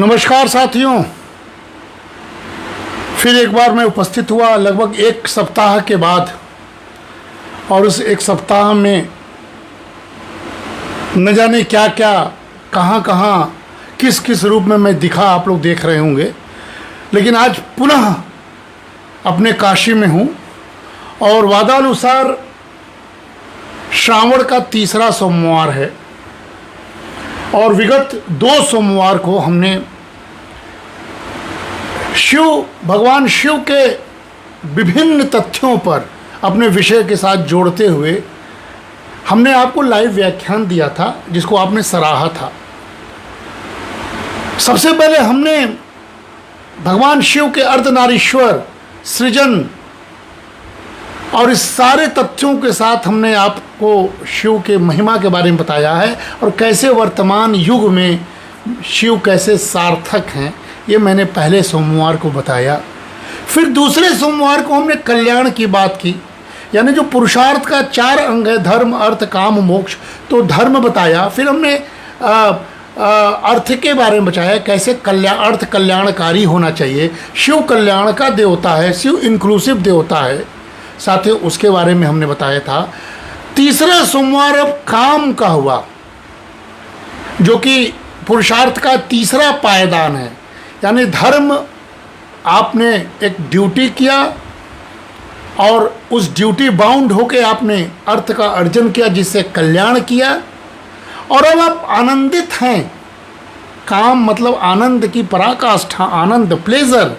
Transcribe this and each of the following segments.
नमस्कार साथियों, फिर एक बार मैं उपस्थित हुआ लगभग एक सप्ताह के बाद। और उस एक सप्ताह में न जाने क्या क्या, कहाँ कहाँ, किस किस रूप में मैं दिखा, आप लोग देख रहे होंगे। लेकिन आज पुनः अपने काशी में हूँ और वादानुसार श्रावण का तीसरा सोमवार है। और विगत 2 सोमवार को हमने भगवान शिव के विभिन्न तथ्यों पर अपने विषय के साथ जोड़ते हुए हमने आपको लाइव व्याख्यान दिया था, जिसको आपने सराहा था। सबसे पहले हमने भगवान शिव के अर्धनारीश्वर सृजन और इस सारे तथ्यों के साथ हमने आपको शिव के महिमा के बारे में बताया है और कैसे वर्तमान युग में शिव कैसे सार्थक हैं, ये मैंने पहले सोमवार को बताया। फिर दूसरे सोमवार को हमने कल्याण की बात की, यानी जो पुरुषार्थ का 4 अंग है, धर्म अर्थ काम मोक्ष। तो धर्म बताया, फिर हमने अर्थ के बारे में बताया, कैसे अर्थ कल्याणकारी होना चाहिए। शिव कल्याण का देवता है, शिव इंक्लूसिव देवता है, साथ ही उसके बारे में हमने बताया था। तीसरा सोमवार अब काम का हुआ, जो कि पुरुषार्थ का तीसरा पायदान है। यानी धर्म, आपने एक ड्यूटी किया और उस ड्यूटी बाउंड होके आपने अर्थ का अर्जन किया, जिससे कल्याण किया। और अब आप आनंदित हैं। काम मतलब आनंद की पराकाष्ठा, आनंद, प्लेजर।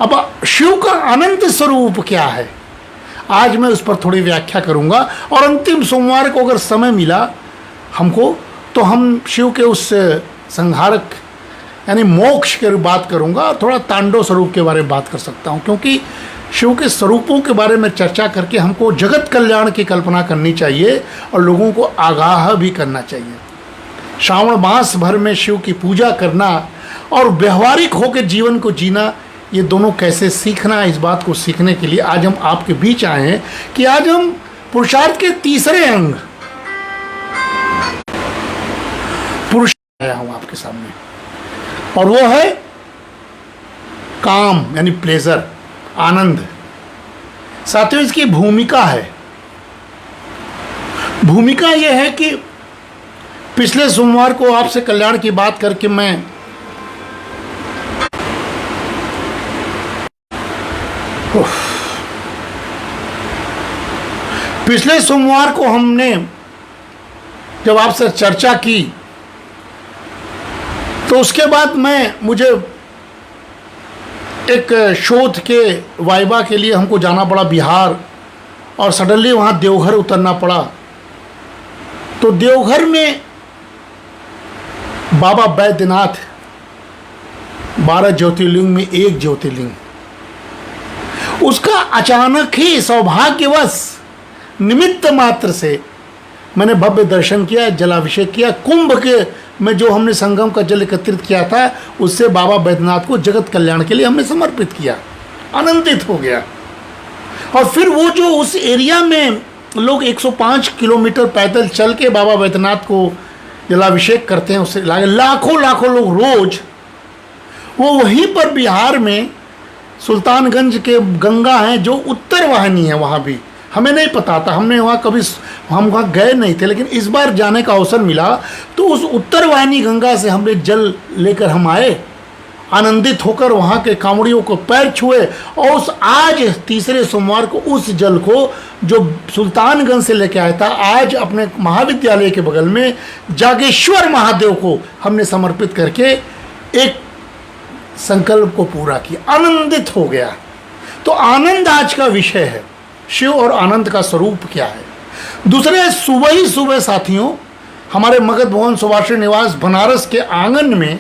अब शिव का अनंत स्वरूप क्या है, आज मैं उस पर थोड़ी व्याख्या करूंगा। और अंतिम सोमवार को अगर समय मिला हमको, तो हम शिव के उस संहारक यानी मोक्ष की बात करूंगा। थोड़ा तांडव स्वरूप के बारे में बात कर सकता हूं, क्योंकि शिव के स्वरूपों के बारे में चर्चा करके हमको जगत कल्याण की कल्पना करनी चाहिए और लोगों को आगाह भी करना चाहिए। श्रावण मास भर में शिव की पूजा करना और व्यवहारिक होकर जीवन को जीना, ये दोनों कैसे सीखना, इस बात को सीखने के लिए आज हम आपके बीच आए हैं कि आज हम पुरुषार्थ के तीसरे अंग पुरुषार्थ आया हूं आपके सामने, और वो है काम यानी प्लेजर, आनंद। साथियों, इसकी भूमिका है। भूमिका यह है कि पिछले सोमवार को आपसे कल्याण की बात करके मैं पिछले सोमवार को हमने जब आपसे चर्चा की, तो उसके बाद मुझे एक शोध के वाइवा के लिए हमको जाना पड़ा बिहार, और सडनली वहाँ देवघर उतरना पड़ा। तो देवघर में बाबा बैद्यनाथ 12 ज्योतिर्लिंग में एक ज्योतिर्लिंग, उसका अचानक ही सौभाग्यवश निमित्त मात्र से मैंने भव्य दर्शन किया, जलाभिषेक किया। कुंभ के में जो हमने संगम का जल एकत्रित किया था, उससे बाबा बैद्यनाथ को जगत कल्याण के लिए हमने समर्पित किया। आनंदित हो गया। और फिर वो जो उस एरिया में लोग 105 किलोमीटर पैदल चल के बाबा बैद्यनाथ को जलाभिषेक करते हैं, उससे लाखों लाखों लोग रोज, वो वहीं पर बिहार में सुल्तानगंज के गंगा हैं, जो उत्तर वाहिनी है। वहाँ भी हमें नहीं पता था, हम वहाँ गए नहीं थे, लेकिन इस बार जाने का अवसर मिला। तो उस उत्तर वाहिनी गंगा से हमने जल लेकर हम आए, आनंदित होकर वहाँ के कांवड़ियों को पैर छुए। और उस आज तीसरे सोमवार को उस जल को जो सुल्तानगंज से लेके आया था, आज अपने महाविद्यालय के बगल में जागेश्वर महादेव को हमने समर्पित करके एक संकल्प को पूरा किया, आनंदित हो गया। तो आनंद आज का विषय है, शिव और आनंद का स्वरूप क्या है। दूसरे, सुबह ही सुबह साथियों, हमारे मगध भवन सुभाषिनी निवास बनारस के आंगन में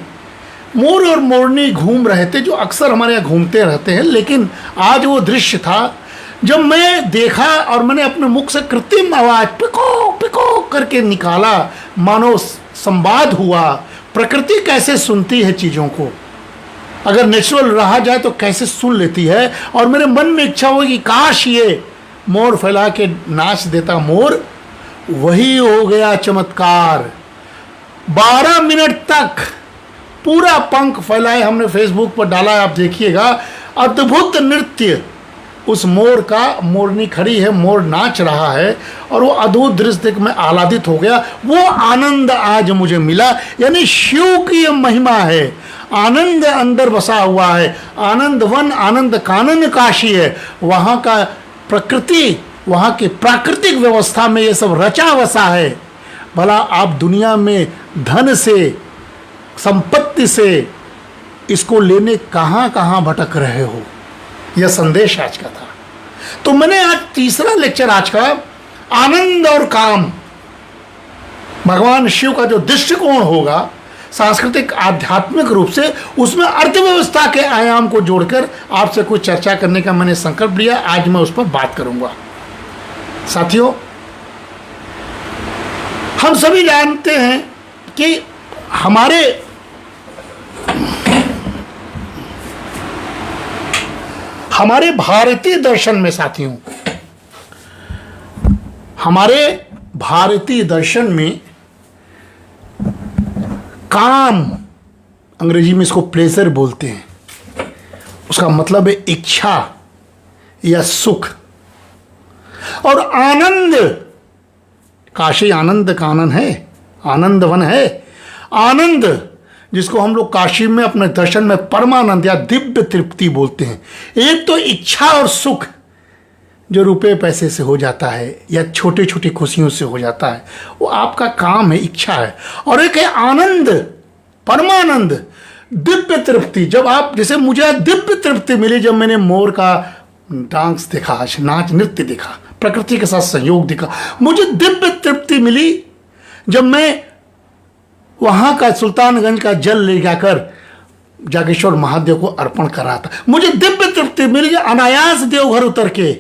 मोर और मोरनी घूम रहे थे, जो अक्सर हमारे यहाँ घूमते रहते हैं। लेकिन आज वो दृश्य था जब मैं देखा और मैंने अपने मुख से कृत्रिम आवाज पिको पिको करके निकाला, मानो संवाद हुआ। प्रकृति कैसे सुनती है चीज़ों को, अगर नेचुरल रहा जाए तो कैसे सुन लेती है। और मेरे मन में इच्छा हुई कि काश ये मोर फैला के नाच देता मोर, वही हो गया चमत्कार। 12 मिनट तक पूरा पंख फैलाए हमने फेसबुक पर डाला है, आप देखिएगा। अद्भुत नृत्य उस मोर का, मोरनी खड़ी है, मोर नाच रहा है और वो अद्भुत दृश्य देख मैं आह्लादित हो गया। वो आनंद आज मुझे मिला। यानी शिव की ये महिमा है, आनंद अंदर बसा हुआ है। आनंद वन, आनंद कानन काशी है। वहाँ का प्रकृति, वहाँ की प्राकृतिक व्यवस्था में ये सब रचा बसा है। भला आप दुनिया में धन से, संपत्ति से इसको लेने कहाँ कहाँ भटक रहे हो। यह संदेश आज का था। तो मैंने आज तीसरा लेक्चर आज का आनंद और काम, भगवान शिव का जो दृष्टिकोण होगा सांस्कृतिक आध्यात्मिक रूप से, उसमें अर्थव्यवस्था के आयाम को जोड़कर आपसे कुछ चर्चा करने का मैंने संकल्प लिया। आज मैं उस पर बात करूंगा। साथियों, हम सभी जानते हैं कि हमारे भारतीय दर्शन में, साथियों, हमारे भारतीय दर्शन में काम, अंग्रेजी में इसको प्लेजर बोलते हैं, उसका मतलब है इच्छा या सुख। और आनंद, काशी आनंद कानन है, आनंद वन है। आनंद जिसको हम लोग काशी में अपने दर्शन में परमानंद या दिव्य तृप्ति बोलते हैं। एक तो इच्छा और सुख जो रुपए पैसे से हो जाता है या छोटी छोटी खुशियों से हो जाता है, वो आपका काम है, इच्छा है। और एक है आनंद, परमानंद, दिव्य तृप्ति। जब आप, जैसे मुझे दिव्य तृप्ति मिली जब मैंने मोर का डांस देखा, नाच नृत्य देखा, प्रकृति के साथ संयोग देखा। मुझे दिव्य तृप्ति मिली जब मैं वहाँ का सुल्तानगंज का जल ले जाकर जागेश्वर महादेव को अर्पण करा था। मुझे दिव्य तृप्ति मिली अनायास देवघर उतर के,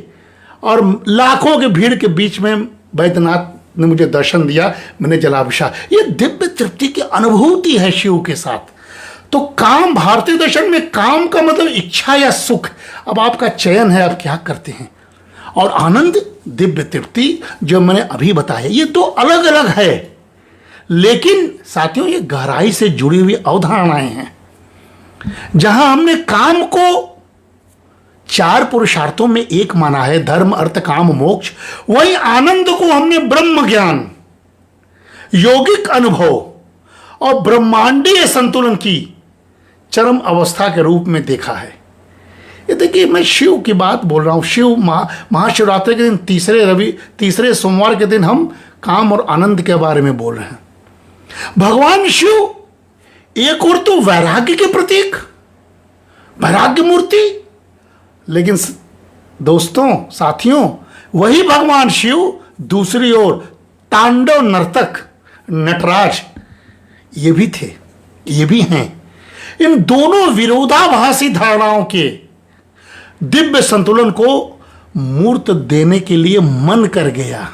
और लाखों के भीड़ के बीच में बैद्यनाथ ने मुझे दर्शन दिया, मैंने जलाभिषेक। ये दिव्य तृप्ति की अनुभूति है शिव के साथ। तो काम, भारतीय दर्शन में काम का मतलब इच्छा या सुख। अब आपका चयन है, आप क्या करते हैं। और आनंद, दिव्य तृप्ति जो मैंने अभी बताया, ये दो अलग अलग है, लेकिन साथियों ये गहराई से जुड़ी हुई अवधारणाएं हैं। जहां हमने काम को 4 पुरुषार्थों में एक माना है, धर्म अर्थ काम मोक्ष, वही आनंद को हमने ब्रह्म ज्ञान, यौगिक अनुभव और ब्रह्मांडीय संतुलन की चरम अवस्था के रूप में देखा है। ये देखिए, मैं शिव की बात बोल रहा हूं। शिव महाशिवरात्रि के दिन, तीसरे सोमवार के दिन हम काम और आनंद के बारे में बोल रहे हैं। भगवान शिव एक और तो वैराग्य के प्रतीक, वैराग्य मूर्ति, लेकिन दोस्तों, साथियों, वही भगवान शिव दूसरी ओर तांडव नर्तक, नटराज, ये भी थे, ये भी हैं। इन दोनों विरोधाभासी धारणाओं के दिव्य संतुलन को मूर्त देने के लिए मन कर गया।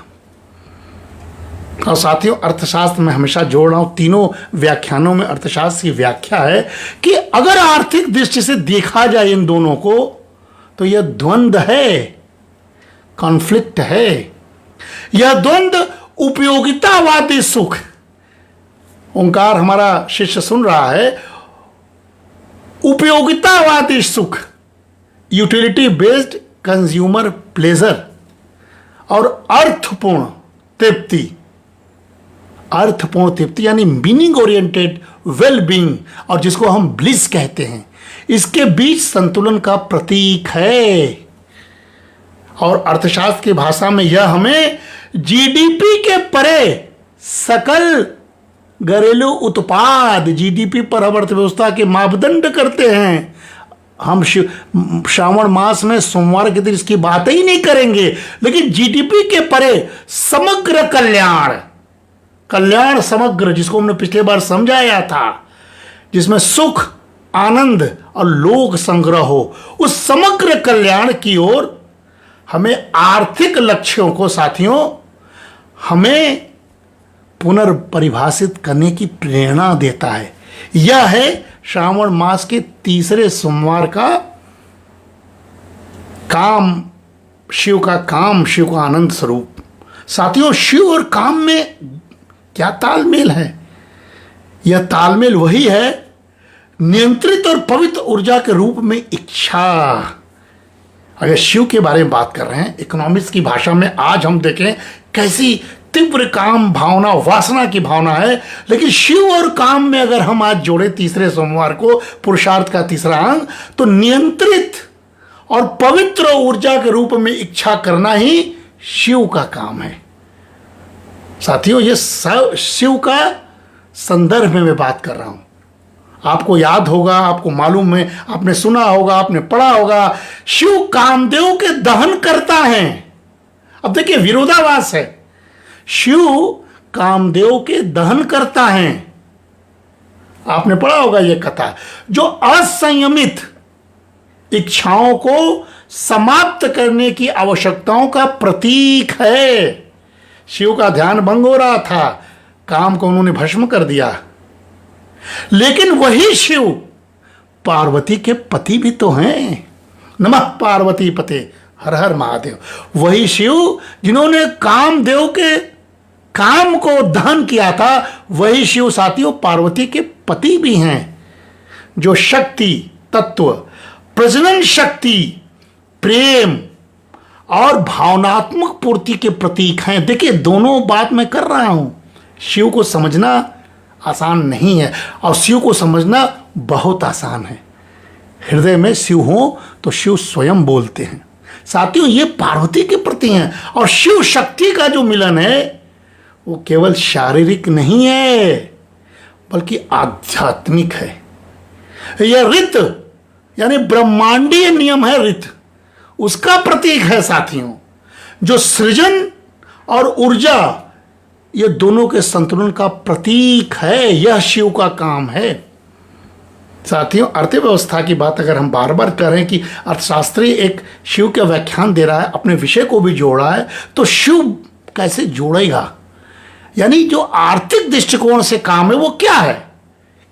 और साथियों, अर्थशास्त्र में हमेशा जोड़ रहा हूं, तीनों व्याख्यानों में अर्थशास्त्र की व्याख्या है कि अगर आर्थिक दृष्टि से देखा जाए इन दोनों को, तो यह द्वंद्व है, कॉन्फ्लिक्ट है। यह द्वंद्व उपयोगितावादी सुख, ओंकार हमारा शिष्य सुन रहा है, उपयोगितावादी सुख, यूटिलिटी बेस्ड कंज्यूमर प्लेजर, और अर्थपूर्ण तृप्ति, अर्थपूर्ण तृप्ति यानी मीनिंग ओरिएंटेड वेल बीइंग, और जिसको हम ब्लिस कहते हैं, इसके बीच संतुलन का प्रतीक है। और अर्थशास्त्र की भाषा में यह हमें जीडीपी के परे सकल घरेलू उत्पाद, जीडीपी पर हम अर्थव्यवस्था के मापदंड करते हैं। हम श्रावण मास में सोमवार के दिन इसकी बात ही नहीं करेंगे, लेकिन जीडीपी के परे समग्र कल्याण, कल्याण समग्र, जिसको हमने पिछले बार समझाया था, जिसमें सुख, आनंद और लोक संग्रह हो, उस समग्र कल्याण की ओर हमें आर्थिक लक्ष्यों को, साथियों, हमें पुनर्परिभाषित करने की प्रेरणा देता है। यह है श्रावण मास के तीसरे सोमवार का काम, शिव का काम, शिव का आनंद स्वरूप। साथियों, शिव और काम में क्या तालमेल है? यह तालमेल वही है नियंत्रित और पवित्र ऊर्जा के रूप में इच्छा। अगर शिव के बारे में बात कर रहे हैं इकोनॉमिक्स की भाषा में, आज हम देखें कैसी तीव्र काम भावना, वासना की भावना है। लेकिन शिव और काम में अगर हम आज जोड़े तीसरे सोमवार को, पुरुषार्थ का तीसरा अंग, तो नियंत्रित और पवित्र ऊर्जा के रूप में इच्छा करना ही शिव का काम है। साथियों, ये शिव का संदर्भ में मैं बात कर रहा हूं। आपको याद होगा, आपको मालूम है, आपने सुना होगा, आपने पढ़ा होगा, शिव कामदेव के दहन करता है। अब देखिए विरोधाभास है, शिव कामदेव के दहन करता है। आपने पढ़ा होगा यह कथा, जो असंयमित इच्छाओं को समाप्त करने की आवश्यकताओं का प्रतीक है। शिव का ध्यान भंग हो रहा था, काम को उन्होंने भस्म कर दिया। लेकिन वही शिव पार्वती के पति भी तो हैं। नमः पार्वती पते, हर हर महादेव। वही शिव जिन्होंने कामदेव के काम को दहन किया था, वही शिव साथियों पार्वती के पति भी हैं, जो शक्ति तत्व, प्रजनन शक्ति, प्रेम और भावनात्मक पूर्ति के प्रतीक हैं। देखिए दोनों बात मैं कर रहा हूं। शिव को समझना आसान नहीं है और शिव को समझना बहुत आसान है। हृदय में शिव हो तो शिव स्वयं बोलते हैं। साथियों, ये पार्वती के प्रति हैं और शिव शक्ति का जो मिलन है वो केवल शारीरिक नहीं है बल्कि आध्यात्मिक है। यह ऋत यानी ब्रह्मांडीय नियम है, ऋत उसका प्रतीक है साथियों, जो सृजन और ऊर्जा ये दोनों के संतुलन का प्रतीक है। यह शिव का काम है। साथियों, अर्थव्यवस्था की बात अगर हम बार बार करें कि अर्थशास्त्री एक शिव का व्याख्यान दे रहा है, अपने विषय को भी जोड़ रहा है, तो शिव कैसे जोड़ेगा? यानी जो आर्थिक दृष्टिकोण से काम है वो क्या है,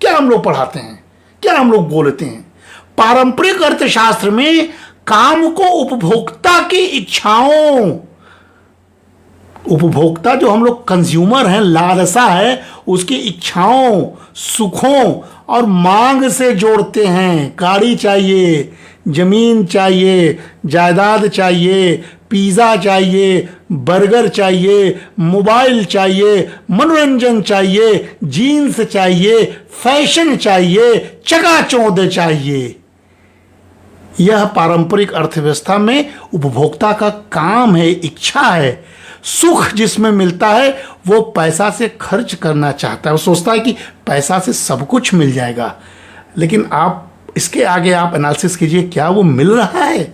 क्या हम लोग पढ़ाते हैं, क्या हम लोग बोलते हैं? पारंपरिक अर्थशास्त्र में काम को उपभोक्ता की इच्छाओं, उपभोक्ता जो हम लोग कंज्यूमर हैं, लालसा है, उसकी इच्छाओं, सुखों और मांग से जोड़ते हैं। गाड़ी चाहिए, जमीन चाहिए, जायदाद चाहिए, पिज़्ज़ा चाहिए, बर्गर चाहिए, मोबाइल चाहिए, मनोरंजन चाहिए, जीन्स चाहिए, फैशन चाहिए, चकाचौंध चाहिए। यह पारंपरिक अर्थव्यवस्था में उपभोक्ता का काम है, इच्छा है। सुख जिसमें मिलता है वो पैसा से खर्च करना चाहता है, वो सोचता है कि पैसा से सब कुछ मिल जाएगा। लेकिन आप इसके आगे आप एनालिसिस कीजिए, क्या वो मिल रहा है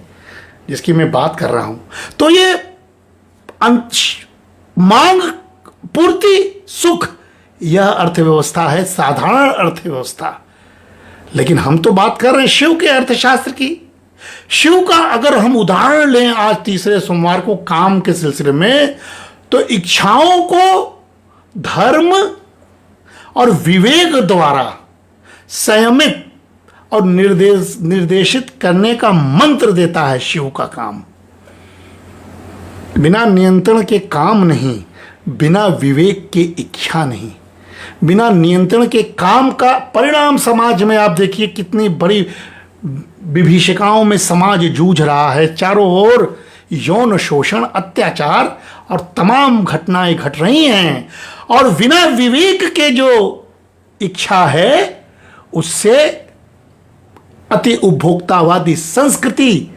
जिसकी मैं बात कर रहा हूं? तो ये मांग पूर्ति सुख, यह अर्थव्यवस्था है, साधारण अर्थव्यवस्था। लेकिन हम तो बात कर रहे हैं शिव के अर्थशास्त्र की। शिव का अगर हम उदाहरण लें आज तीसरे सोमवार को काम के सिलसिले में, तो इच्छाओं को धर्म और विवेक द्वारा संयमित और निर्देशित करने का मंत्र देता है शिव का काम। बिना नियंत्रण के काम नहीं, बिना विवेक के इच्छा नहीं। बिना नियंत्रण के काम का परिणाम समाज में आप देखिए कितनी बड़ी विभीषिकाओं में समाज जूझ रहा है। चारों ओर यौन शोषण, अत्याचार और तमाम घटनाएं घट रही हैं। और बिना विवेक के जो इच्छा है उससे अति उपभोक्तावादी संस्कृति,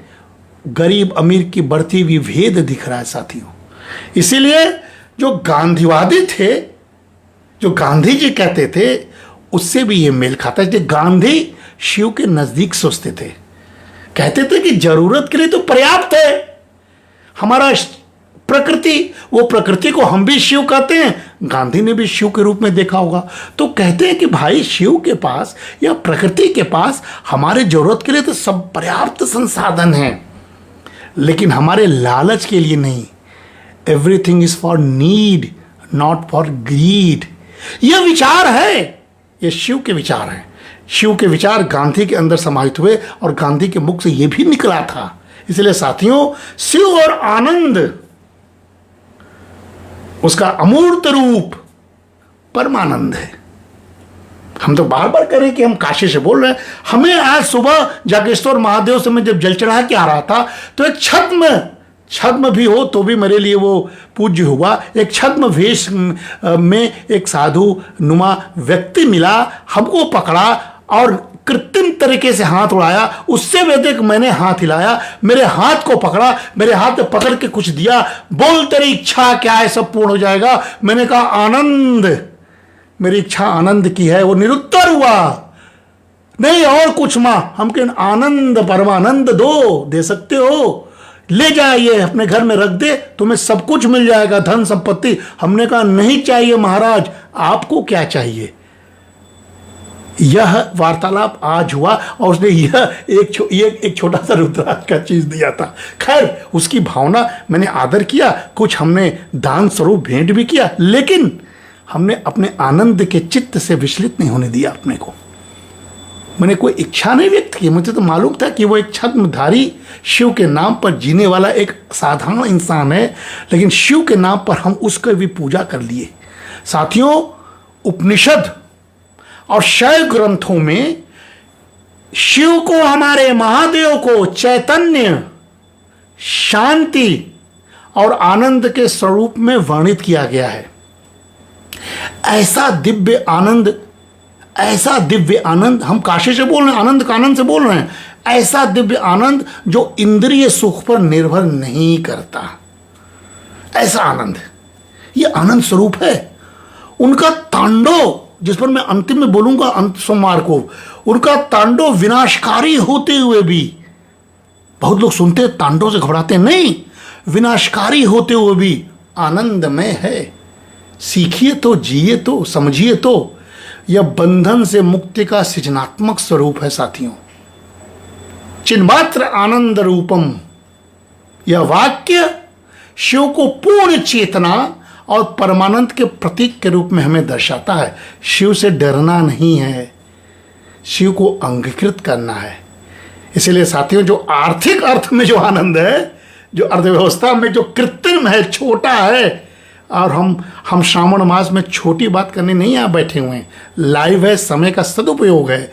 गरीब अमीर की बढ़ती हुई भेद दिख रहा है साथियों। इसीलिए जो गांधीवादी थे, जो गांधी जी कहते थे, उससे भी ये मेल खाता है। गांधी शिव के नजदीक सोचते थे, कहते थे कि जरूरत के लिए तो पर्याप्त है हमारा प्रकृति, वो प्रकृति को हम भी शिव कहते हैं, गांधी ने भी शिव के रूप में देखा होगा। तो कहते हैं कि भाई शिव के पास या प्रकृति के पास हमारे जरूरत के लिए तो सब पर्याप्त संसाधन हैं, लेकिन हमारे लालच के लिए नहीं। Everything is for need, not for greed. यह विचार है, ये शिव के विचार हैं। शिव के विचार गांधी के अंदर समाहित हुए और गांधी के मुख से यह भी निकला था। इसलिए साथियों, शिव और आनंद, उसका अमूर्त रूप परमानंद है। हम तो बार बार कह रहे हैं कि हम काशी से बोल रहे हैं। हमें आज सुबह जागेश्वर महादेव से मैं जब जल चढ़ा के आ रहा था तो एक छद्म भी हो तो भी मेरे लिए वो पूज्य हुआ। एक छद्म वेश में एक साधु नुमा व्यक्ति मिला, हमको पकड़ा और कृत्रिम तरीके से हाथ उड़ाया। उससे वैदिक मैंने हाथ हिलाया, मेरे हाथ को पकड़ा, मेरे हाथ में पकड़ के कुछ दिया, बोल तेरी इच्छा क्या है, सब पूर्ण हो जाएगा। मैंने कहा आनंद, मेरी इच्छा आनंद की है। वो निरुत्तर हुआ, नहीं और कुछ मां, हमके आनंद परमानंद दे सकते हो, ले जाइए अपने घर में रख दे, तुम्हें सब कुछ मिल जाएगा, धन संपत्ति। हमने कहा नहीं चाहिए महाराज, आपको क्या चाहिए। यह वार्तालाप आज हुआ और उसने यह एक छोटा सा रुद्राक्ष का चीज दिया था। खैर उसकी भावना मैंने आदर किया, कुछ हमने दान स्वरूप भेंट भी किया, लेकिन हमने अपने आनंद के चित्त से विचलित नहीं होने दिया अपने को। मैंने कोई इच्छा नहीं व्यक्त की, मुझे तो मालूम था कि वो एक छद्मधारी शिव के नाम पर जीने वाला एक साधारण इंसान है, लेकिन शिव के नाम पर हम उसकी भी पूजा कर लिए। साथियों, उपनिषद और शैव ग्रंथों में शिव को, हमारे महादेव को चैतन्य, शांति और आनंद के स्वरूप में वर्णित किया गया है। ऐसा दिव्य आनंद, हम काशी से बोल रहे हैं, आनंद का आनंद से बोल रहे हैं, ऐसा दिव्य आनंद जो इंद्रिय सुख पर निर्भर नहीं करता, ऐसा आनंद, ये आनंद स्वरूप है। उनका तांडव, जिस पर मैं अंतिम में बोलूंगा अंत सोमवार को, उनका तांडव विनाशकारी होते हुए भी, बहुत लोग सुनते हैं तांडव से घबराते हैं, नहीं, विनाशकारी होते हुए भी आनंदमय है। सीखिए तो, जिए तो, समझिए तो, यह बंधन से मुक्ति का सृजनात्मक स्वरूप है साथियों। चिन्मात्र आनंद रूपम, यह वाक्य शिव को पूर्ण चेतना और परमानंद के प्रतीक के रूप में हमें दर्शाता है। शिव से डरना नहीं है, शिव को अंगीकृत करना है। इसलिए साथियों, जो आर्थिक अर्थ में जो आनंद है, जो अर्थव्यवस्था में जो कृत्रिम है, छोटा है, और हम श्रावण मास में छोटी बात करने नहीं यहाँ बैठे हुए हैं, लाइव है, समय का सदुपयोग है।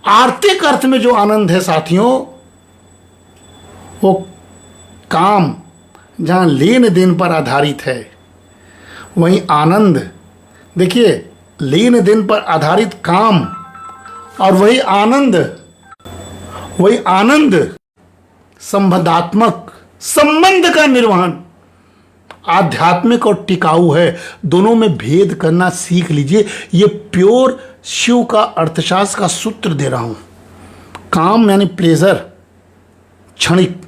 आर्थिक अर्थ में जो आनंद है साथियों, वो काम जहाँ लेन देन पर आधारित है, वहीं आनंद, देखिए, लेन देन पर आधारित काम और वही आनंद संबंधात्मक संबंध का निर्वहन आध्यात्मिक और टिकाऊ है। दोनों में भेद करना सीख लीजिए। ये प्योर शिव का अर्थशास्त्र का सूत्र दे रहा हूं। काम यानी प्लेजर क्षणिक,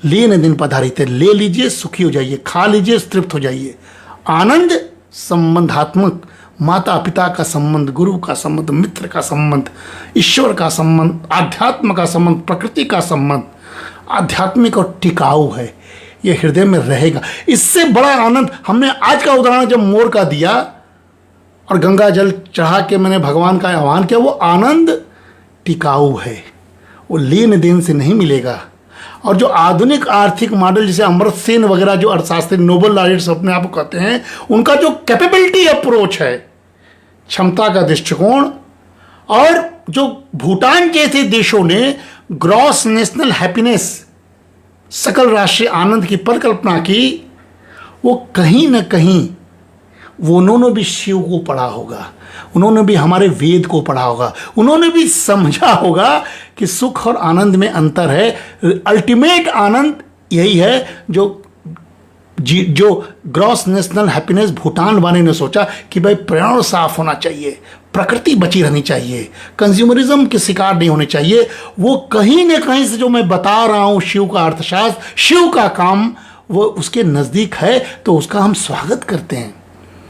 लेन देन पर आधारित है, ले लीजिए सुखी हो जाइए, खा लीजिए तृप्त हो जाइए। आनंद संबंधात्मक, माता पिता का संबंध, गुरु का संबंध, मित्र का संबंध, ईश्वर का संबंध, आध्यात्म का संबंध, प्रकृति का संबंध, आध्यात्मिक और टिकाऊ है। ये हृदय में रहेगा। इससे बड़ा आनंद, हमने आज का उदाहरण जब मोर का दिया और गंगा जल चढ़ा के मैंने भगवान का आह्वान किया, वो आनंद टिकाऊ है, वो लेन देन से नहीं मिलेगा। और जो आधुनिक आर्थिक मॉडल, जैसे अमर्त्य सेन वगैरह जो अर्थशास्त्री नोबल लॉरेट्स अपने आप को कहते हैं, उनका जो कैपेबिलिटी अप्रोच है, क्षमता का दृष्टिकोण, और जो भूटान जैसे देशों ने ग्रॉस नेशनल हैप्पीनेस, सकल राष्ट्रीय आनंद की परिकल्पना की, वो कहीं ना कहीं उन्होंने भी शिव को पढ़ा होगा, उन्होंने भी हमारे वेद को पढ़ा होगा, उन्होंने भी समझा होगा कि सुख और आनंद में अंतर है। अल्टीमेट आनंद यही है जो ग्रॉस नेशनल हैप्पीनेस भूटान वाले ने सोचा कि भाई पर्यावरण साफ होना चाहिए, प्रकृति बची रहनी चाहिए, कंज्यूमरिज्म के शिकार नहीं होने चाहिए। वो कहीं ना कहीं से जो मैं बता रहा हूँ, शिव का अर्थशास्त्र, शिव का काम, वो उसके नज़दीक है, तो उसका हम स्वागत करते हैं।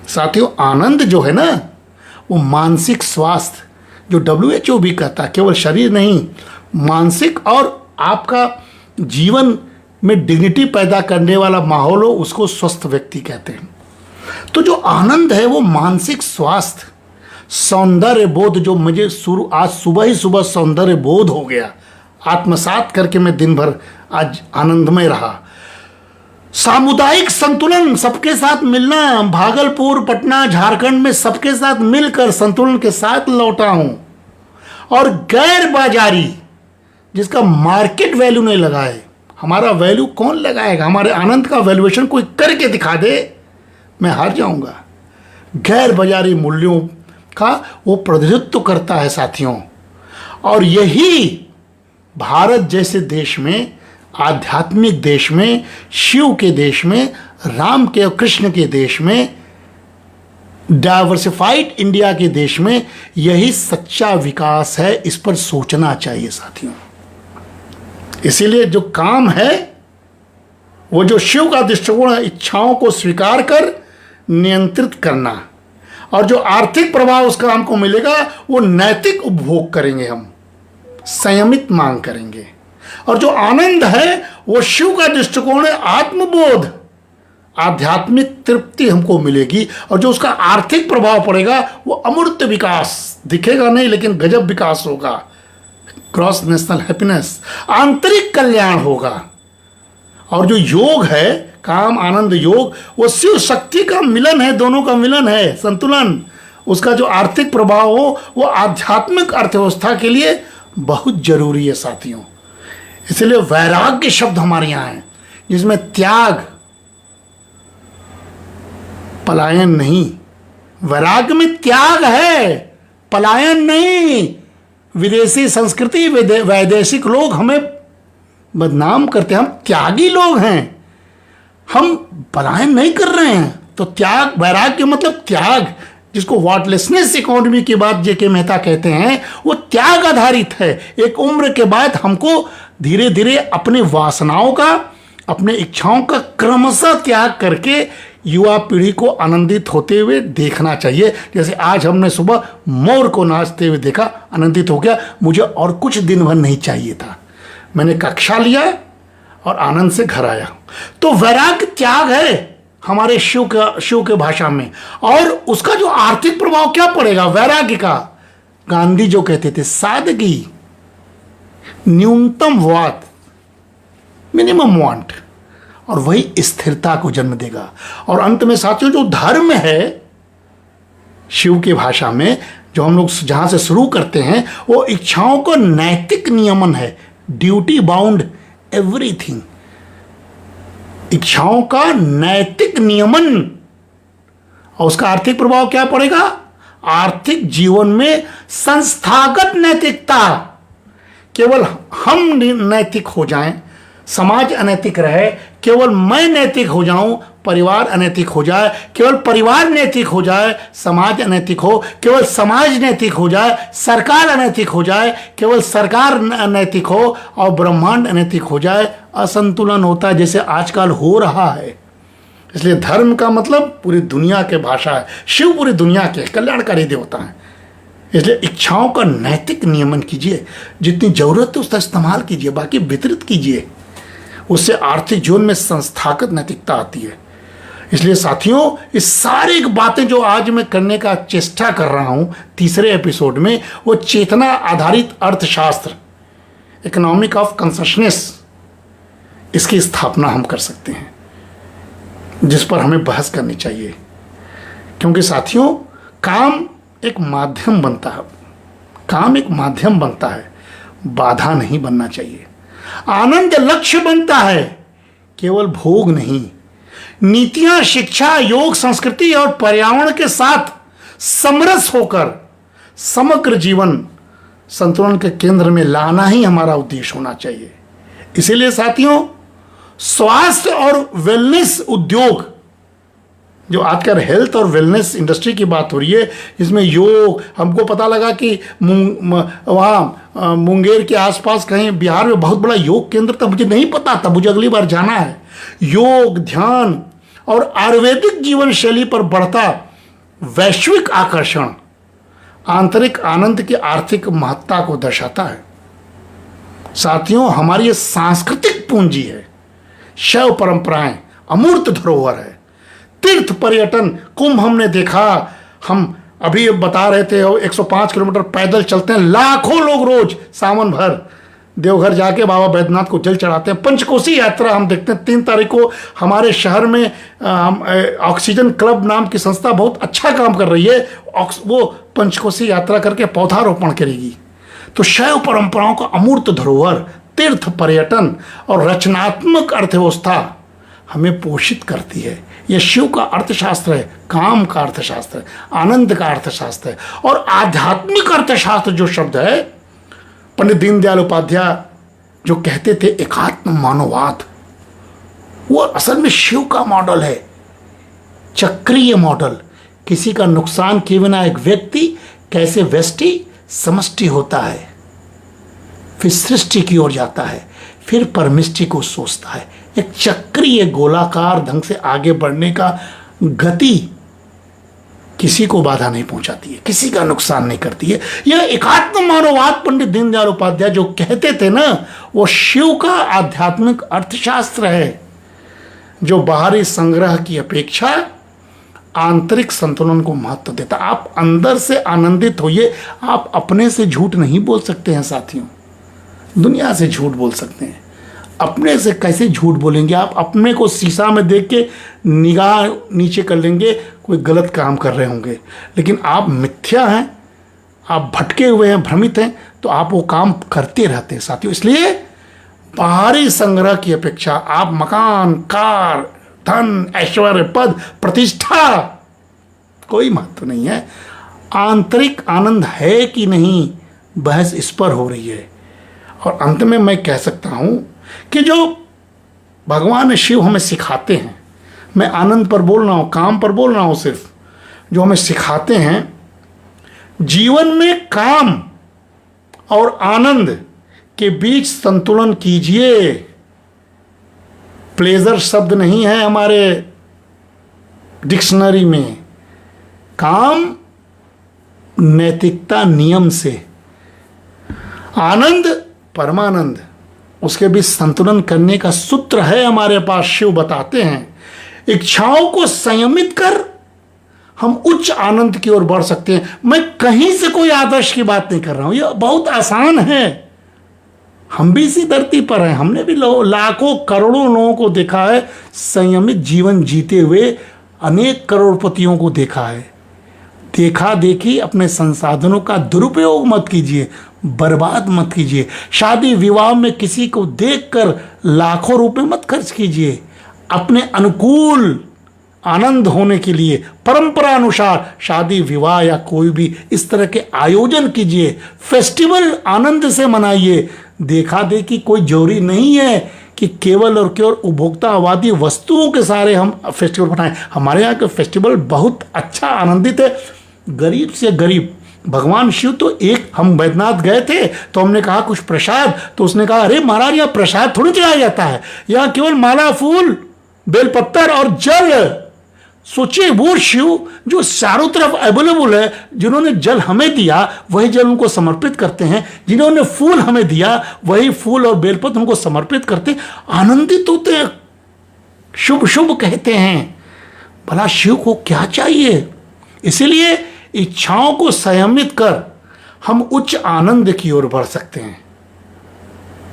साथियों, आनंद जो है ना, वो मानसिक स्वास्थ्य, जो WHO भी कहता है, केवल शरीर नहीं, मानसिक और आपका जीवन में डिग्निटी पैदा करने वाला माहौल हो, उसको स्वस्थ व्यक्ति कहते हैं। तो जो आनंद है वो मानसिक स्वास्थ्य, सौंदर्य बोध, जो मुझे आज सुबह ही सौंदर्य बोध हो गया, आत्मसात करके मैं दिन भर आज आनंदमय रहा। सामुदायिक संतुलन, सबके साथ मिलना। भागलपुर, पटना, झारखंड में सबके साथ मिलकर संतुलन के साथ लौटा हूं। और गैर बाजारी, जिसका मार्केट वैल्यू नहीं लगाए, हमारा वैल्यू कौन लगाएगा? हमारे आनंद का वैल्यूएशन कोई करके दिखा दे, मैं हार जाऊंगा। गैर बाजारी मूल्यों का वो प्रतिनिधित्व करता है साथियों। और यही भारत जैसे देश में, आध्यात्मिक देश में, शिव के देश में, राम के और कृष्ण के देश में, डाइवर्सिफाइड इंडिया के देश में यही सच्चा विकास है। इस पर सोचना चाहिए साथियों। इसीलिए जो काम है वो जो शिव का दृष्टिकोण है, इच्छाओं को स्वीकार कर नियंत्रित करना, और जो आर्थिक प्रभाव उसका हमको मिलेगा वो नैतिक उपभोग करेंगे, हम संयमित मांग करेंगे। और जो आनंद है वो शिव का दृष्टिकोण है, आत्मबोध, आध्यात्मिक तृप्ति हमको मिलेगी। और जो उसका आर्थिक प्रभाव पड़ेगा वो अमूर्त विकास, दिखेगा नहीं लेकिन गजब विकास होगा, क्रॉस नेशनल हैप्पीनेस, आंतरिक कल्याण होगा। और जो योग है, काम आनंद योग, वो शिव शक्ति का मिलन है, दोनों का मिलन है, संतुलन। उसका जो आर्थिक प्रभाव हो वो आध्यात्मिक अर्थव्यवस्था के लिए बहुत जरूरी है साथियों। इसलिए वैराग्य शब्द हमारे यहाँ है, जिसमें त्याग, पलायन नहीं। वैराग्य में त्याग है, पलायन नहीं। विदेशी संस्कृति, वैदेशिक लोग हमें बदनाम करते हैं, हम त्यागी लोग हैं, हम पलायन नहीं कर रहे हैं। तो त्याग, वैराग्य मतलब त्याग, जिसको वॉटलेसनेस इकोनॉमी की बात जेके मेहता कहते हैं, वो त्याग आधारित है। एक उम्र के बाद हमको धीरे धीरे अपनी वासनाओं का, अपने इच्छाओं का क्रमशः त्याग करके युवा पीढ़ी को आनंदित होते हुए देखना चाहिए। जैसे आज हमने सुबह मोर को नाचते हुए देखा, आनंदित हो गया, मुझे और कुछ दिन भर नहीं चाहिए था। मैंने कक्षा लिया और आनंद से घर आया। तो वैराग्य त्याग है हमारे शिव के भाषा में। और उसका जो आर्थिक प्रभाव क्या पड़ेगा वैराग्य का? गांधी जो कहते थे, सादगी, न्यूनतम वात, मिनिमम वांट, और वही स्थिरता को जन्म देगा। और अंत में साथियों, जो धर्म है शिव की भाषा में, जो हम लोग जहां से शुरू करते हैं, वो इच्छाओं का नैतिक नियमन है, ड्यूटी बाउंड एवरीथिंग, इच्छाओं का नैतिक नियमन। और उसका आर्थिक प्रभाव क्या पड़ेगा? आर्थिक जीवन में संस्थागत नैतिकता, केवल हम नैतिक हो जाएं, समाज अनैतिक रहे, केवल मैं नैतिक हो जाऊं, परिवार अनैतिक हो जाए, केवल परिवार नैतिक हो जाए, समाज अनैतिक हो, केवल समाज नैतिक हो जाए, सरकार अनैतिक हो जाए, केवल सरकार अनैतिक हो, और ब्रह्मांड अनैतिक हो जाए, असंतुलन होता है, जैसे आजकल हो रहा है। इसलिए धर्म का मतलब पूरी दुनिया के भाषा है, शिव पूरी दुनिया के कल्याणकारी देवता है। इसलिए इच्छाओं का नैतिक नियमन कीजिए, जितनी जरूरत है उसका इस्तेमाल कीजिए, बाकी वितरित कीजिए, उससे आर्थिक जीवन में संस्थागत नैतिकता आती है। इसलिए साथियों, इस सारी बातें जो आज मैं करने का चेष्टा कर रहा हूं तीसरे एपिसोड में, वो चेतना आधारित अर्थशास्त्र, इकोनॉमिक ऑफ कॉन्शसनेस, इसकी स्थापना हम कर सकते हैं, जिस पर हमें बहस करनी चाहिए। क्योंकि साथियों, काम एक माध्यम बनता है, काम एक माध्यम बनता है, बाधा नहीं बनना चाहिए। आनंद लक्ष्य बनता है, केवल भोग नहीं। नीतियां, शिक्षा, योग, संस्कृति और पर्यावरण के साथ समरस होकर समग्र जीवन संतुलन के केंद्र में लाना ही हमारा उद्देश्य होना चाहिए। इसीलिए साथियों, स्वास्थ्य और वेलनेस उद्योग, जो आजकल हेल्थ और वेलनेस इंडस्ट्री की बात हो रही है, जिसमें योग, हमको पता लगा कि वहाँ मुंगेर के आसपास कहीं बिहार में बहुत बड़ा योग केंद्र था, मुझे नहीं पता था, मुझे अगली बार जाना है। योग, ध्यान और आयुर्वेदिक जीवन शैली पर बढ़ता वैश्विक आकर्षण आंतरिक आनंद की आर्थिक महत्ता को दर्शाता है। साथियों, हमारी ये सांस्कृतिक पूंजी है, शैव परंपराएं अमूर्त धरोहर है। तीर्थ पर्यटन, कुंभ हमने देखा, हम अभी बता रहे थे 105 किलोमीटर पैदल चलते हैं लाखों लोग रोज सावन भर, देवघर जाके बाबा बैद्यनाथ को जल चढ़ाते हैं। पंचकोसी यात्रा हम देखते हैं 3 तारीख को हमारे शहर में ऑक्सीजन क्लब नाम की संस्था बहुत अच्छा काम कर रही है, वो पंचकोसी यात्रा करके पौधारोपण करेगी। तो शैव परंपराओं का अमूर्त धरोहर, तीर्थ पर्यटन और रचनात्मक अर्थव्यवस्था हमें पोषित करती है। यह शिव का अर्थशास्त्र है, काम का अर्थशास्त्र है, आनंद का अर्थशास्त्र है। और आध्यात्मिक अर्थशास्त्र जो शब्द है, पंडित दीनदयाल उपाध्याय जो कहते थे एकात्म मानववाद, वो असल में शिव का मॉडल है, चक्रीय मॉडल। किसी का नुकसान किए बिना एक व्यक्ति कैसे व्यष्टि समष्टि होता है, फिर सृष्टि की ओर जाता है, फिर परमिष्टि को सोचता है। एक चक्रीय गोलाकार ढंग से आगे बढ़ने का गति किसी को बाधा नहीं पहुंचाती है, किसी का नुकसान नहीं करती है। यह एकात्म मानववाद पंडित दीनदयाल उपाध्याय जो कहते थे ना, वो शिव का आध्यात्मिक अर्थशास्त्र है, जो बाहरी संग्रह की अपेक्षा आंतरिक संतुलन को महत्व देता। आप अंदर से आनंदित होइए। आप अपने से झूठ नहीं बोल सकते हैं साथियों, दुनिया से झूठ बोल सकते हैं, अपने से कैसे झूठ बोलेंगे? आप अपने को शीशा में देख के निगाह नीचे कर लेंगे, कोई गलत काम कर रहे होंगे, लेकिन आप मिथ्या हैं, आप भटके हुए हैं, भ्रमित हैं, तो आप वो काम करते रहते हैं साथियों। इसलिए बाहरी संग्रह की अपेक्षा आप मकान, कार, धन, ऐश्वर्य, पद, प्रतिष्ठा, कोई महत्व नहीं है। आंतरिक आनंद है कि नहीं, बहस इस पर हो रही है। और अंत में मैं कह सकता हूं कि जो भगवान शिव हमें सिखाते हैं, मैं आनंद पर बोल रहा हूं, काम पर बोल रहा हूं, सिर्फ जो हमें सिखाते हैं, जीवन में काम और आनंद के बीच संतुलन कीजिए। प्लेजर शब्द नहीं है हमारे डिक्शनरी में। काम नैतिकता नियम से, आनंद परमानंद, उसके बीच संतुलन करने का सूत्र है हमारे पास। शिव बताते हैं इच्छाओं को संयमित कर हम उच्च आनंद की ओर बढ़ सकते हैं। मैं कहीं से कोई आदर्श की बात नहीं कर रहा हूं, यह बहुत आसान है। हम भी इसी धरती पर हैं, हमने भी लाखों करोड़ों लोगों को देखा है संयमित जीवन जीते हुए, अनेक करोड़पतियों को देखा है। देखा देखी अपने संसाधनों का दुरुपयोग मत कीजिए, बर्बाद मत कीजिए। शादी विवाह में किसी को देखकर लाखों रुपए मत खर्च कीजिए। अपने अनुकूल आनंद होने के लिए परंपरा अनुसार शादी विवाह या कोई भी इस तरह के आयोजन कीजिए। फेस्टिवल आनंद से मनाइए। देखा देखी कोई जरूरी नहीं है कि केवल और केवल उपभोक्तावादी वस्तुओं के सारे हम फेस्टिवल बनाएं। हमारे यहाँ का फेस्टिवल बहुत अच्छा आनंदित है। गरीब से गरीब भगवान शिव तो एक, हम बैद्यनाथ गए थे तो हमने कहा कुछ प्रसाद, तो उसने कहा अरे महाराज यहाँ प्रसाद थोड़ी चढ़ाया जाता है, यहाँ केवल माला, फूल, बेलपत्तर और जल। सोचिए वो शिव जो चारों तरफ अवेलेबल है, जिन्होंने जल हमें दिया वही जल उनको समर्पित करते हैं, जिन्होंने फूल हमें दिया वही फूल और बेलपत्र उनको समर्पित करते, आनंदित होते हैं, शुभ शुभ कहते हैं। भला शिव को क्या चाहिए? इसीलिए इच्छाओं को संयमित कर हम उच्च आनंद की ओर बढ़ सकते हैं।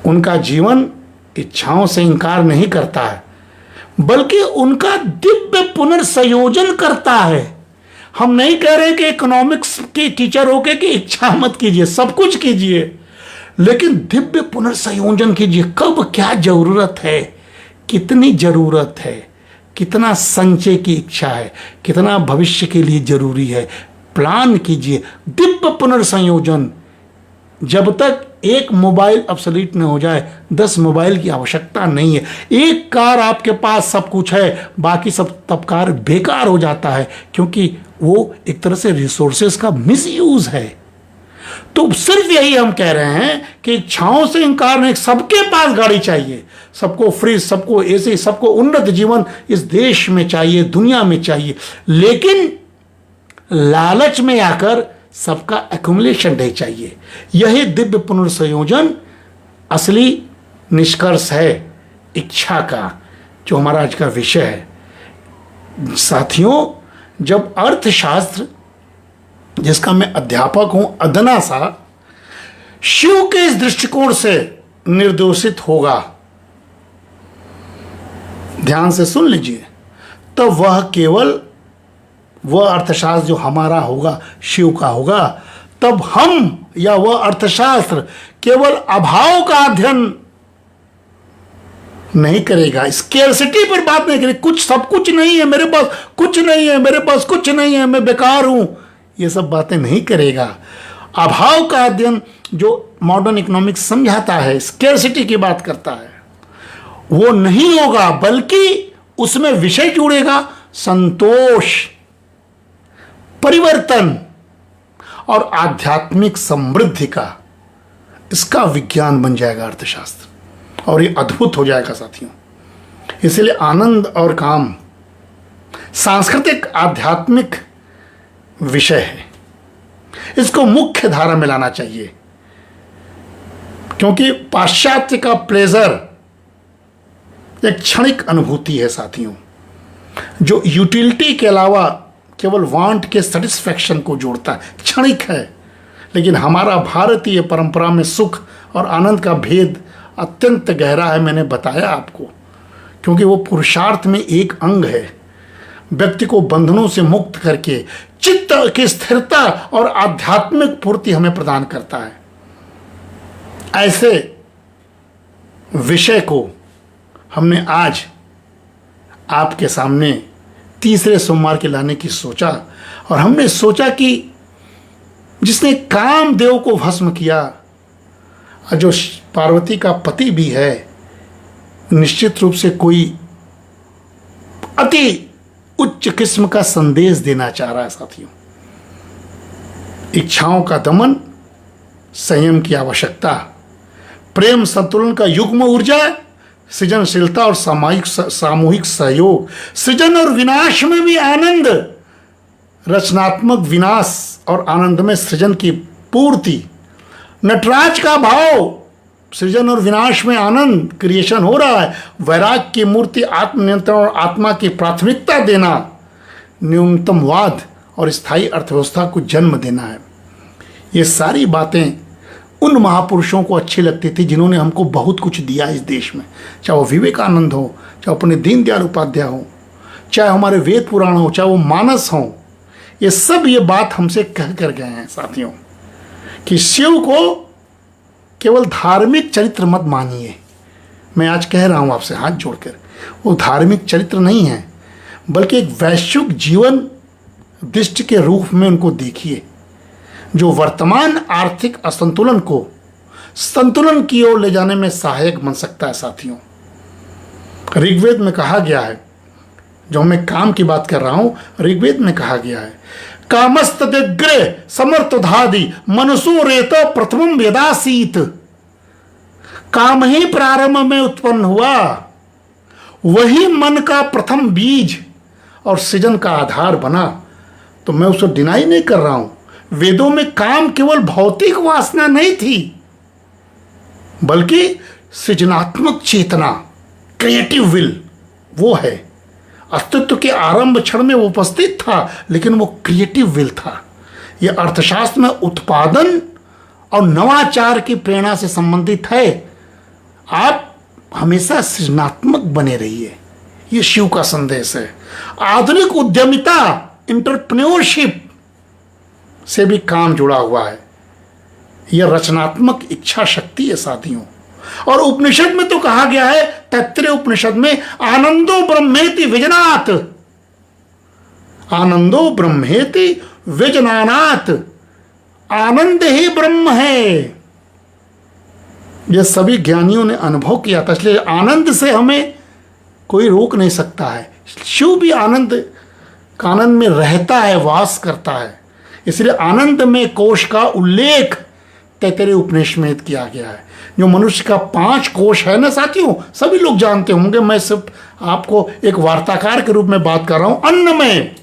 उनका जीवन इच्छाओं से इंकार नहीं करता है, बल्कि उनका दिव्य पुनर्संयोजन करता है। हम नहीं कह रहे कि इकोनॉमिक्स के टीचर होके कि इच्छा मत कीजिए, सब कुछ कीजिए, लेकिन दिव्य पुनर्संयोजन कीजिए। कब क्या जरूरत है, कितनी जरूरत है, कितना संचय की इच्छा है, कितना भविष्य के लिए जरूरी है, प्लान कीजिए। दिव्य पुनर्संयोजन। जब तक एक मोबाइल ऑब्सोलीट न हो जाए, 10 मोबाइल की आवश्यकता नहीं है। एक कार आपके पास सब कुछ है, बाकी सब तब कार बेकार हो जाता है, क्योंकि वो एक तरह से रिसोर्सेस का मिसयूज है। तो सिर्फ यही हम कह रहे हैं कि इच्छाओं से इंकार नहीं। सबके पास गाड़ी चाहिए, सबको फ्रिज, सबको एसी, सबको उन्नत जीवन इस देश में चाहिए, दुनिया में चाहिए, लेकिन लालच में आकर सबका एक्युमुलेशन नहीं चाहिए। यही दिव्य पुनर्संयोजन असली निष्कर्ष है इच्छा का, जो हमारा आज का विषय है। साथियों, जब अर्थशास्त्र, जिसका मैं अध्यापक हूं अदना सा, शिव के इस दृष्टिकोण से निर्दोषित होगा, ध्यान से सुन लीजिए, तो वह केवल वह अर्थशास्त्र जो हमारा होगा, शिव का होगा, तब हम या वह अर्थशास्त्र केवल अभाव का अध्ययन नहीं करेगा, स्केर्सिटी पर बात नहीं करेगा, कुछ सब कुछ नहीं है मेरे पास, कुछ नहीं है मेरे पास, कुछ नहीं है, मैं बेकार हूं, ये सब बातें नहीं करेगा। अभाव का अध्ययन जो मॉडर्न इकोनॉमिक्स समझाता है, स्केर्सिटी की बात करता है, वो नहीं होगा, बल्कि उसमें विषय जुड़ेगा संतोष, परिवर्तन और आध्यात्मिक समृद्धि का। इसका विज्ञान बन जाएगा अर्थशास्त्र, और ये अद्भुत हो जाएगा साथियों। इसलिए आनंद और काम सांस्कृतिक आध्यात्मिक विषय है, इसको मुख्य धारा में लाना चाहिए, क्योंकि पाश्चात्य का प्लेजर एक क्षणिक अनुभूति है साथियों, जो यूटिलिटी के अलावा केवल वांट के सेटिस्फैक्शन को जोड़ता है, क्षणिक है। लेकिन हमारा भारतीय परंपरा में सुख और आनंद का भेद अत्यंत गहरा है, मैंने बताया आपको, क्योंकि वो पुरुषार्थ में एक अंग है, व्यक्ति को बंधनों से मुक्त करके चित्त की स्थिरता और आध्यात्मिक पूर्ति हमें प्रदान करता है। ऐसे विषय को हमने आज आपके सामने तीसरे सोमवार के लाने की सोचा, और हमने सोचा कि जिसने कामदेव को भस्म किया, जो पार्वती का पति भी है, निश्चित रूप से कोई अति उच्च किस्म का संदेश देना चाह रहा है साथियों। इच्छाओं का दमन, संयम की आवश्यकता, प्रेम संतुलन का युग्म ऊर्जा, सृजनशीलता और सामूहिक सहयोग, सृजन और विनाश में भी आनंद, रचनात्मक विनाश और आनंद में सृजन की पूर्ति, नटराज का भाव, सृजन और विनाश में आनंद, क्रिएशन हो रहा है, वैराग की मूर्ति, आत्मनियंत्रण और आत्मा की प्राथमिकता देना, न्यूनतमवाद और स्थायी अर्थव्यवस्था को जन्म देना है। ये सारी बातें उन महापुरुषों को अच्छी लगती थी जिन्होंने हमको बहुत कुछ दिया इस देश में, चाहे वो विवेकानंद हो, चाहे अपने दीनदयाल उपाध्याय हो, चाहे हमारे वेद पुराण हो, चाहे वो मानस हो। ये सब ये बात हमसे कह कर गए हैं साथियों कि शिव को केवल धार्मिक चरित्र मत मानिए। मैं आज कह रहा हूँ आपसे हाथ जोड़कर, वो धार्मिक चरित्र नहीं है, बल्कि एक वैश्विक जीवन दृष्टि के रूप में उनको देखिए, जो वर्तमान आर्थिक असंतुलन को संतुलन की ओर ले जाने में सहायक बन सकता है साथियों। ऋग्वेद में कहा गया है, जो मैं काम की बात कर रहा हूं, ऋग्वेद में कहा गया है, कामस्तदिग्रे समर्थधादि मनुष्यो रेत प्रथमम वेदासीत। काम ही प्रारंभ में उत्पन्न हुआ, वही मन का प्रथम बीज और सृजन का आधार बना। तो मैं उसको डिनाई नहीं कर रहा हूं, वेदों में काम केवल भौतिक वासना नहीं थी, बल्कि सृजनात्मक चेतना, क्रिएटिव विल, वो है। अस्तित्व के आरंभ क्षण में वो उपस्थित था, लेकिन वो क्रिएटिव विल था। यह अर्थशास्त्र में उत्पादन और नवाचार की प्रेरणा से संबंधित है। आप हमेशा सृजनात्मक बने रहिए, ये शिव का संदेश है। आधुनिक उद्यमिता, एंटरप्रेन्योरशिप से भी काम जुड़ा हुआ है। यह रचनात्मक इच्छा शक्ति है साथियों। और उपनिषद में तो कहा गया है, तैत्तिरीय उपनिषद में, आनंदो ब्रह्मेति विजनात्, आनंदो ब्रह्मेति विजनानात्, आनंद ही ब्रह्म है। यह सभी ज्ञानियों ने अनुभव किया था, इसलिए आनंद से हमें कोई रोक नहीं सकता है। शिव भी आनंद में रहता है, वास करता है। इसलिए आनंद में कोश का उल्लेख तैत्तिरीय उपनिषद में किया गया है। जो मनुष्य का 5 कोश है ना साथियों, सभी लोग जानते होंगे, मैं सिर्फ आपको एक वार्ताकार के रूप में बात कर रहा हूं। अन्न में,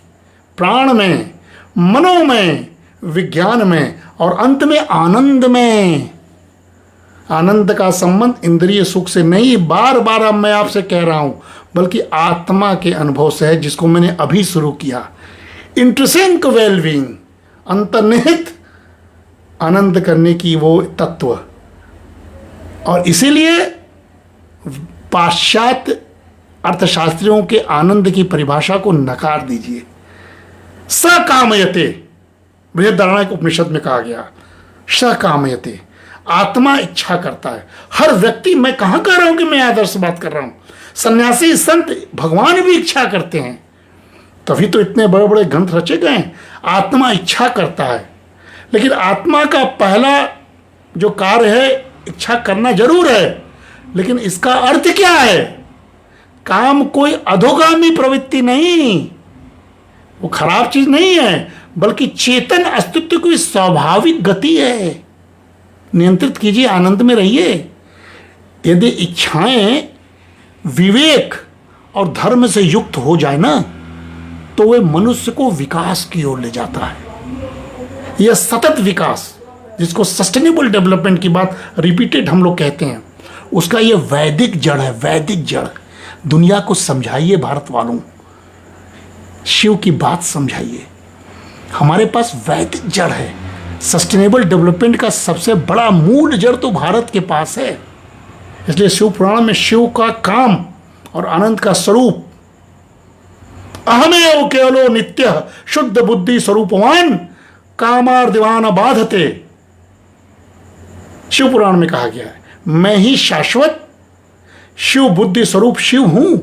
प्राण में, मनो में, विज्ञान में और अंत में आनंद में। आनंद का संबंध इंद्रिय सुख से नहीं, बार बार अब मैं आपसे कह रहा हूं, बल्कि आत्मा के अनुभव से है, जिसको मैंने अभी शुरू किया। इंट्रिंसिक वेलबींग, अंतर्निहित आनंद करने की वो तत्व, और इसीलिए पाश्चात्य अर्थशास्त्रियों के आनंद की परिभाषा को नकार दीजिए। सकामयते, बृहदारण्यक उपनिषद में कहा गया, सकामयते, आत्मा इच्छा करता है। हर व्यक्ति, मैं कहां कह रहा हूं कि मैं आदर्श बात कर रहा हूं, सन्यासी संत भगवान भी इच्छा करते हैं, तभी तो इतने बड़े बड़े ग्रंथ रचे गए हैं। आत्मा इच्छा करता है, लेकिन आत्मा का पहला जो कार्य है, इच्छा करना जरूर है, लेकिन इसका अर्थ क्या है? काम कोई अधोगामी प्रवृत्ति नहीं, वो खराब चीज नहीं है, बल्कि चेतन अस्तित्व की स्वाभाविक गति है। नियंत्रित कीजिए, आनंद में रहिए। यदि इच्छाएं विवेक और धर्म से युक्त हो जाए ना, तो वे मनुष्य को विकास की ओर ले जाता है। यह सतत विकास, जिसको सस्टेनेबल डेवलपमेंट की बात रिपीटेड हम लोग कहते हैं, उसका यह वैदिक जड़ है। वैदिक जड़ दुनिया को समझाइए, भारत वालों, शिव की बात समझाइए। हमारे पास वैदिक जड़ है। सस्टेनेबल डेवलपमेंट का सबसे बड़ा मूल जड़ तो भारत के पास है। इसलिए शिव पुराण में शिव का काम और आनंद का स्वरूप, अहमेव केवलो नित्य शुद्ध बुद्धि स्वरूपवान कामार्दिवान बाधते, शिव पुराण में कहा गया है। मैं ही शाश्वत शिव बुद्धि स्वरूप शिव हूं,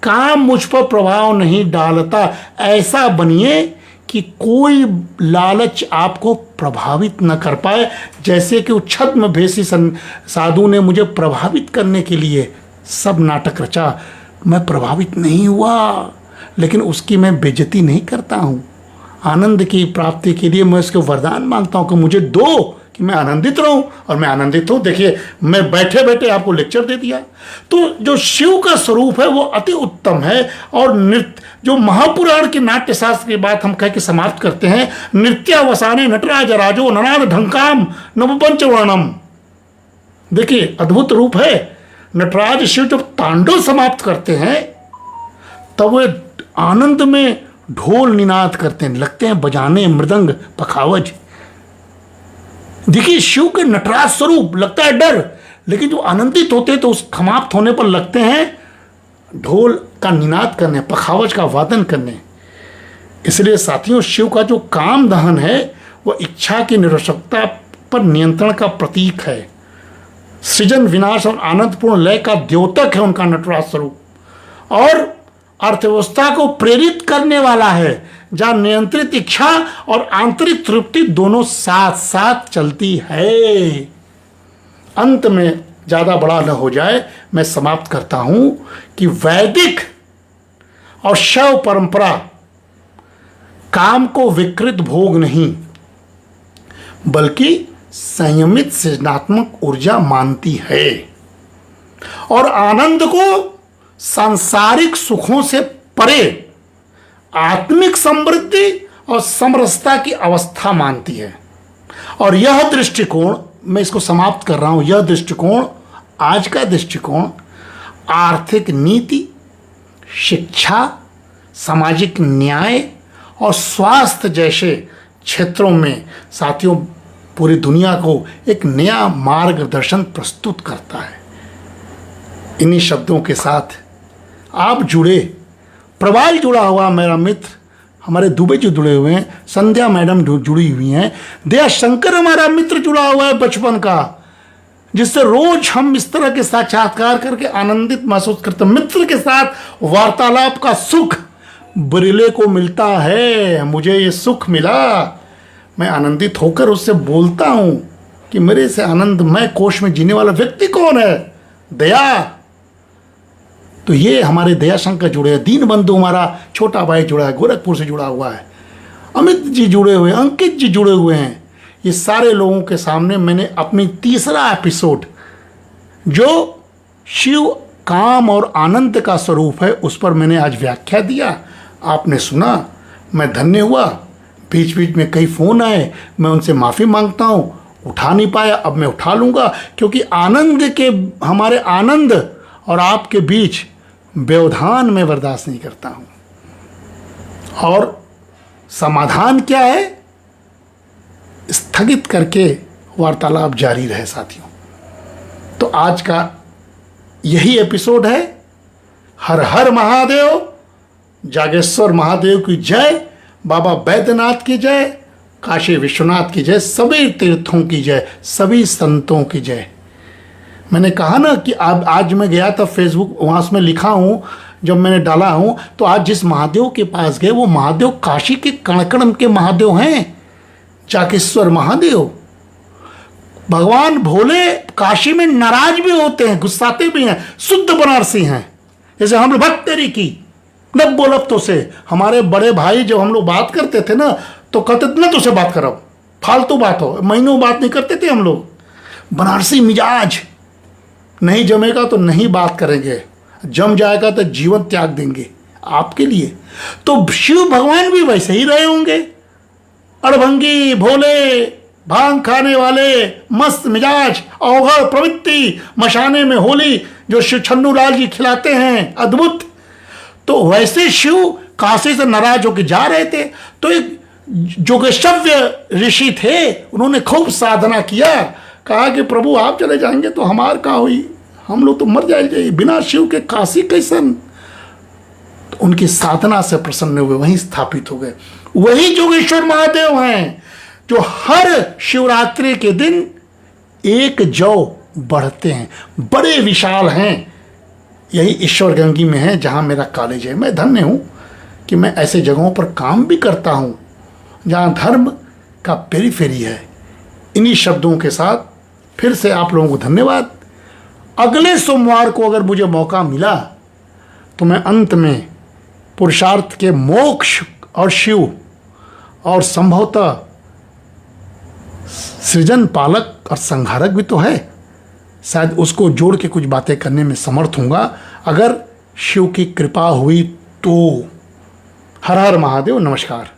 काम मुझ पर प्रभाव नहीं डालता। ऐसा बनिए कि कोई लालच आपको प्रभावित न कर पाए। जैसे कि छद्म भेषी साधु ने मुझे प्रभावित करने के लिए सब नाटक रचा, मैं प्रभावित नहीं हुआ, लेकिन उसकी मैं बेइज्जती नहीं करता हूँ। आनंद की प्राप्ति के लिए मैं उसको वरदान मांगता हूँ कि मुझे दो, कि मैं आनंदित रहूं, और मैं आनंदित हूं। देखिए, मैं बैठे बैठे आपको लेक्चर दे दिया। तो जो शिव का स्वरूप है वो अति उत्तम है। और नृत्य, जो महापुराण के नाट्य शास्त्र की बात हम कह के समाप्त करते हैं, नृत्यावसाने नटराज राजो ननाद ढंकाम नवपंचवर्णम। देखिए, अद्भुत रूप है। नटराज शिव जब तांडव समाप्त करते हैं, तब वे आनंद में ढोल निनाद करते हैं, लगते हैं बजाने मृदंग पखावज। देखिए, शिव के नटराज स्वरूप लगता है डर, लेकिन जो आनंदित होते हैं तो उस समाप्त होने पर लगते हैं ढोल का निनाद करने, पखावज का वादन करने। इसलिए साथियों, शिव का जो काम दहन है वह इच्छा की निरर्थकता पर नियंत्रण का प्रतीक है। सृजन, विनाश और आनंदपूर्ण लय का द्योतक है उनका नटराज स्वरूप, और अर्थव्यवस्था को प्रेरित करने वाला है, जहां नियंत्रित इच्छा और आंतरिक तृप्ति दोनों साथ साथ चलती है। अंत में ज्यादा बड़ा न हो जाए, मैं समाप्त करता हूं कि वैदिक और शैव परंपरा काम को विकृत भोग नहीं, बल्कि संयमित सृजनात्मक ऊर्जा मानती है, और आनंद को सांसारिक सुखों से परे आत्मिक समृद्धि और समरसता की अवस्था मानती है। और यह दृष्टिकोण, मैं इसको समाप्त कर रहा हूं, यह दृष्टिकोण, आज का दृष्टिकोण आर्थिक नीति, शिक्षा, सामाजिक न्याय और स्वास्थ्य जैसे क्षेत्रों में साथियों पूरी दुनिया को एक नया मार्गदर्शन प्रस्तुत करता है। इन्हीं शब्दों के साथ आप जुड़े, प्रवाल जुड़ा हुआ मेरा मित्र, हमारे दुबे जी जुड़े हुए हैं, संध्या मैडम जुड़ी हुई हैं, दया शंकर हमारा मित्र जुड़ा हुआ है बचपन का, जिससे रोज हम इस तरह के साक्षात्कार करके आनंदित महसूस करते हैं। मित्र के साथ वार्तालाप का सुख बरीले को मिलता है। मुझे ये सुख मिला, मैं आनंदित होकर उससे बोलता हूं कि मेरे से आनंदमय कोश में जीने वाला व्यक्ति कौन है? दया। तो ये हमारे दया शंकर जुड़े हैं, दीन बंधु हमारा छोटा भाई जुड़ा है, गोरखपुर से जुड़ा हुआ है, अमित जी जुड़े हुए हैं, अंकित जी जुड़े हुए हैं। ये सारे लोगों के सामने मैंने अपनी तीसरा एपिसोड, जो शिव काम और आनंद का स्वरूप है, उस पर मैंने आज व्याख्या दिया। आपने सुना, मैं धन्य हुआ। बीच बीच में कई फ़ोन आए, मैं उनसे माफ़ी मांगता हूँ, उठा नहीं पाया, अब मैं उठा लूँगा, क्योंकि आनंद के, हमारे आनंद और आपके बीच व्यवधान में बर्दाश्त नहीं करता हूँ। और समाधान क्या है? स्थगित करके वार्तालाप जारी रहे साथियों। तो आज का यही एपिसोड है। हर हर महादेव, जागेश्वर महादेव की जय, बाबा बैद्यनाथ की जय, काशी विश्वनाथ की जय, सभी तीर्थों की जय, सभी संतों की जय। मैंने कहा ना कि आज मैं गया था फेसबुक, वहाँ उसमें लिखा हूँ, जब मैंने डाला हूँ तो आज जिस महादेव के पास गए वो महादेव काशी के कण के महादेव हैं, जागेश्वर महादेव। भगवान भोले काशी में नाराज भी होते हैं, गुस्साते भी हैं, शुद्ध बनारसी हैं। जैसे हम लोग भक्त तेरी की नब्बो लफ्तों से, हमारे बड़े भाई जब हम लोग बात करते थे ना तो कहते ना तुझसे बात करो, फालतू बात हो, महीनों बात नहीं करते थे हम लोग। बनारसी मिजाज, नहीं जमेगा तो नहीं बात करेंगे, जम जाएगा तो जीवन त्याग देंगे आपके लिए। तो शिव भगवान भी वैसे ही रहे होंगे, अड़भंगी भोले, भांग खाने वाले, मस्त मिजाज, अवघड़ प्रवृत्ति, मशाने में होली जो शिव छन्नू लाल जी खिलाते हैं, अद्भुत। तो वैसे शिव काशी से नाराज होकर जा रहे थे, तो एक जोगेश्वव्य ऋषि थे, उन्होंने खूब साधना किया, कहा कि प्रभु आप चले जाएंगे तो हमार का हुई, हम लोग तो मर जाएंगे, बिना शिव के काशी कैसन। तो उनकी साधना से प्रसन्न हुए, वहीं स्थापित हो गए। वही जोगेश्वर महादेव हैं जो हर शिवरात्रि के दिन एक जौ बढ़ते हैं, बड़े विशाल हैं। यही ईश्वरगंगी में है जहाँ मेरा कॉलेज है। मैं धन्य हूँ कि मैं ऐसे जगहों पर काम भी करता हूँ जहाँ धर्म का पेरीफेरी है। इन्हीं शब्दों के साथ फिर से आप लोगों को धन्यवाद। अगले सोमवार को अगर मुझे मौका मिला तो मैं अंत में पुरुषार्थ के मोक्ष और शिव और संभवतः सृजन पालक और संहारक भी तो है, शायद उसको जोड़ के कुछ बातें करने में समर्थ हूँगा अगर शिव की कृपा हुई तो। हर हर महादेव, नमस्कार।